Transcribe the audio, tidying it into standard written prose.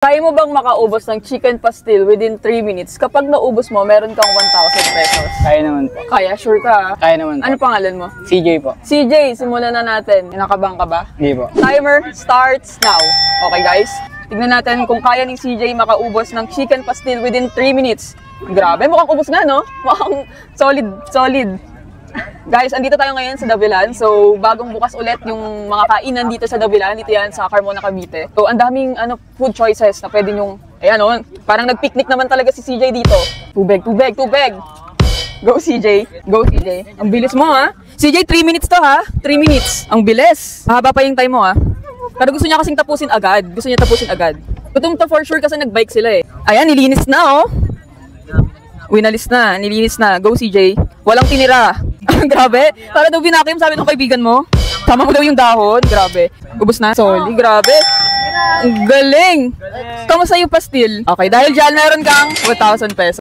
Kaya mo bang makaubos ng chicken pastil within 3 minutes? Kapag naubos mo, meron kang 1,000 pesos. Kaya naman po. Kaya, sure ka? Kaya naman po. Ano pangalan mo? CJ po. CJ, simulan na natin. Nakabang ka ba? Hindi po. Timer starts now. Okay guys? Tignan natin kung kaya ni CJ makaubos ng chicken pastil within 3 minutes. Grabe, mukhang ubos nga, no? Mukhang solid. Guys, andito tayo ngayon sa Davilan. So, bagong bukas ulit yung mga kainan dito sa Davilan. Dito yan sa Carmona, Cavite. So, ang daming food choices na pwede nyong, ayan parang nag-picnic naman talaga si CJ dito. Tubig. Go CJ. Ang bilis mo ha. CJ, 3 minutes to ha. 3 minutes. Ang bilis. Mahaba pa yung time mo ha. Pero gusto niya kasing tapusin agad. Gutom to for sure kasi nag-bike sila eh. Ayan, nilinis na oh. Winalis na, nilinis na. Go CJ. Walang tinira. Grabe. Para daw binakim, sabi ng kaibigan mo. Tama mo daw yung dahon. Grabe. Ubus na. Sorry, grabe. Ang galing. Kamusta yung pastil? Okay, dahil dyan meron kang 1,000 pesos.